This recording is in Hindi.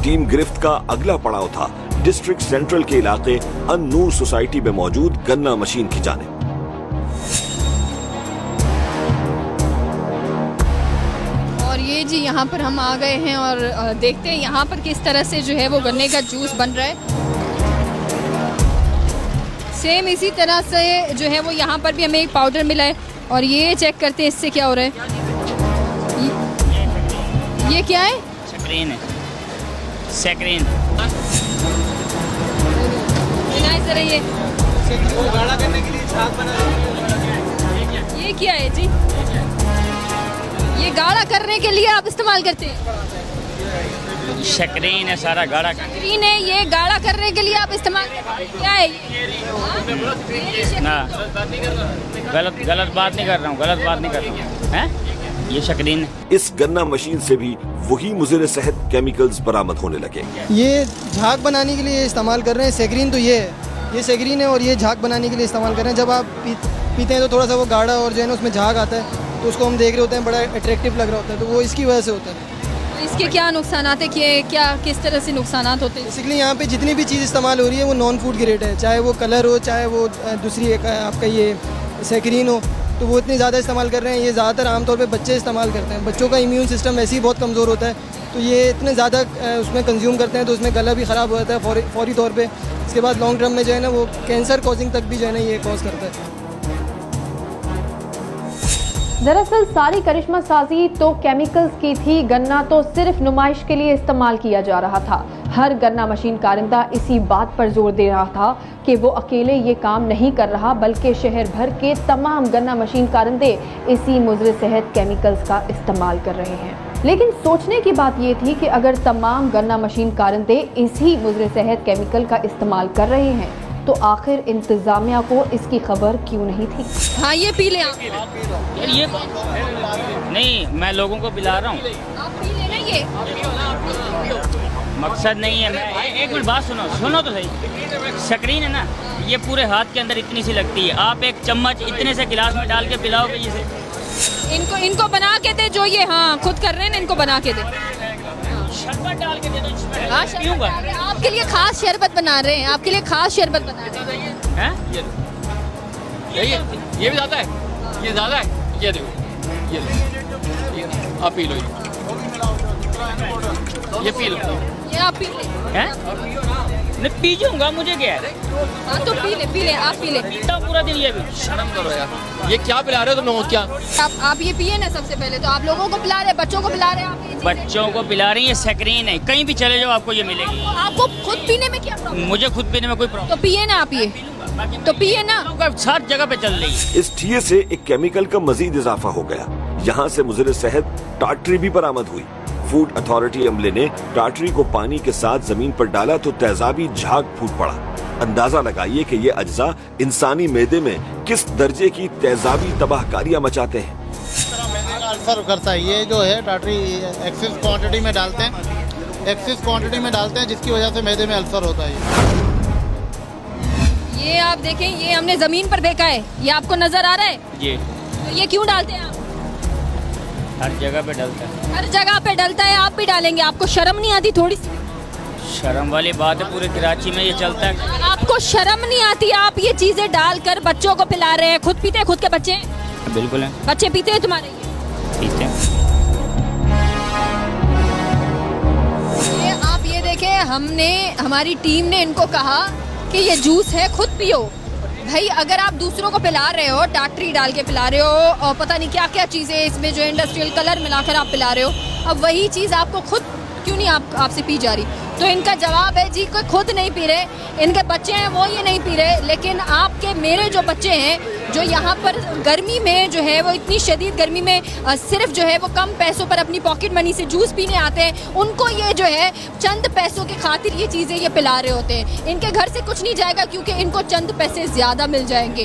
टीम गिरफ्त का अगला पड़ाव था डिस्ट्रिक्ट सेंट्रल के इलाके अन-नूर सोसाइटी में मौजूद गन्ना मशीन की जानिब। और ये जी यहाँ पर हम आ गए हैं और देखते हैं यहाँ पर किस तरह से जो है वो गन्ने का जूस बन रहा है। सेम इसी तरह से जो है वो यहाँ पर भी हमें एक पाउडर मिला है और ये चेक करते हैं इससे क्या हो रहा है। ये क्या है? सक्रीन है, सक्रीन। जरा ये क्या है जी? ये गाढ़ा करने के लिए आप इस्तेमाल करते हैं? सक्रीन है, सारा गाढ़ा सक्रीन है, ये गाढ़ा करने के लिए आप इस्तेमाल करते हैं? क्या है ये? ना, गलत बात नहीं कर रहा हूँ, गलत बात नहीं कर रहा हूँ, हैं? ये सक्रीन है। इस गन्ना मशीन से भी वही मुज़िर सेहत केमिकल्स बरामद होने लगे। ये झाग बनाने के लिए इस्तेमाल कर रहे हैं। सेक्रीन तो ये है, ये सेक्रीन है और ये झाग बनाने के लिए इस्तेमाल कर रहे हैं। जब आप पीते हैं तो थोड़ा सा वो गाढ़ा और जो है ना उसमें झाग आता है, तो उसको हम देख रहे होते हैं, बड़ा अट्रैक्टिव लग रहा होता है, तो वो इसकी वजह से होता है। इसके क्या नुकसान है कि क्या किस तरह से नुकसान होते हैं? बेसिकली यहाँ पे जितनी भी चीज़ इस्तेमाल हो रही है वो नॉन फूड ग्रेड है, चाहे वो कलर हो, चाहे वो दूसरी एक आपका ये सेक्रीन हो, तो वो इतनी ज़्यादा इस्तेमाल कर रहे हैं। ये ज़्यादातर आमतौर पे बच्चे इस्तेमाल करते हैं। बच्चों का इम्यून सिस्टम वैसे ही बहुत कमज़ोर होता है, तो ये इतने ज़्यादा उसमें कंज्यूम करते हैं तो उसमें गला भी ख़राब हो जाता है फौरी तौर पे। इसके बाद लॉन्ग टर्म में जो है ना वो कैंसर कॉजिंग तक भी जो है ना ये कॉज करता है। दरअसल सारी करिश्मा साजी तो केमिकल्स की थी, गन्ना तो सिर्फ नुमाइश के लिए इस्तेमाल किया जा रहा था। हर गन्ना मशीन कारिंदा इसी बात पर जोर दे रहा था कि वो अकेले ये काम नहीं कर रहा, बल्कि शहर भर के तमाम गन्ना मशीन कारिंदे इसी मुज़र सेहत केमिकल्स का इस्तेमाल कर रहे हैं। लेकिन सोचने की बात ये थी कि अगर तमाम गन्ना मशीन कारिंदे इसी मुज़र सेहत केमिकल का इस्तेमाल कर रहे हैं तो आखिर इंतजामिया को इसकी खबर क्यों नहीं थी? हाँ, ये पी लें आप। ये नहीं, मैं लोगों को पिला रहा हूँ। आप पी लेना ये। मकसद नहीं है। मैं एक मिनट बात सुनो तो सही। सक्रीन है ना, ये पूरे हाथ के अंदर इतनी सी लगती है। आप एक चम्मच इतने से गिलास में डाल के पिलाओगे इसे। इनको बना के दे, जो ये हाँ खुद कर रहे हैं ना, इनको बना के दे। शरबत डाल के दे दो इसमें। हाँ, पीऊंगा। आपके लिए खास शरबत बना रहे हैं, आपके लिए खास शरबत बना रहे हैं। हैं? ये भी ज़्यादा है, ये ज़्यादा है, ये देखो, ये आप पी लो, ये पी लो, ये आप पी ले। हैं? नहीं पी जाऊंगा, मुझे क्या है? हाँ तो पी ले, आप पी ले। पीता पूरा दिन ये भी। शर्म करो यार, ये क्या पिला रहे हो तुम लोगों को? क्या आप ये पिए ना, सबसे पहले तो आप लोगों को पिला रहे हैं, बच्चों को पिला रहे हैं आप ये चीज़ें। बच्चों को पिला रही है, सक्रीन है, कहीं भी चले जाओ आपको ये मिलेगी। आपको खुद पीने में क्या प्रॉब्लम? मुझे खुद पीने में कोई प्रॉब्लम तो पिए ना आप ये, तो पिए ना। हर जगह पे चल रही है। इस ठिये से एक केमिकल का मजीद इजाफा हो गया। यहाँ से मुज़र सेहत टाटरी भी बरामद हुई। फूड अथॉरिटी अमले ने टाटरी को पानी के साथ जमीन पर डाला तो तेजाबी झाग फूट पड़ा। अंदाजा लगाइए कि ये अज्जा इंसानी मैदे में किस दर्जे की तेजाबी तबाहकारियां मचाते हैं। अल्सर करता है ये जो है टाटरी, एक्सेस क्वांटिटी में डालते हैं, जिसकी वजह से मैदे में अल्सर होता है। ये आप देखें, ये हमने जमीन पर फेंका है, ये आपको नजर आ रहा है? ये तो ये क्यों डालते हैं आप? हर जगह पे डलता है। हर जगह पे डलता है, आप भी डालेंगे। आपको शर्म नहीं आती थोड़ी सी? शर्म वाली बात है, पूरे कराची में ये चलता है। आपको शर्म नहीं आती? आप ये चीजें डालकर बच्चों को पिला रहे हैं। खुद पीते हैं? खुद के बच्चे हैं? बिल्कुल है, बच्चे पीते हैं तुम्हारे? पीते हैं। ये आप ये देखें, हमारी टीम ने इनको कहा कि ये जूस है, खुद पियो। भाई अगर आप दूसरों को पिला रहे हो, टाटरी डाल के पिला रहे हो और पता नहीं क्या क्या चीज़ें इसमें जो इंडस्ट्रियल कलर मिलाकर आप पिला रहे हो, अब वही चीज़ आपको खुद क्यों नहीं आपसे पी जा रही? तो इनका जवाब है जी, कोई खुद नहीं पी रहे, इनके बच्चे हैं वो ये नहीं पी रहे, लेकिन आपके मेरे जो बच्चे हैं जो यहाँ पर गर्मी में जो है वो इतनी शदीद गर्मी में सिर्फ जो है वो कम पैसों पर अपनी पॉकेट मनी से जूस पीने आते हैं, उनको ये जो है चंद पैसों के खातिर ये चीज़ें ये पिला रहे होते हैं। इनके घर से कुछ नहीं जाएगा क्योंकि इनको चंद पैसे ज़्यादा मिल जाएंगे।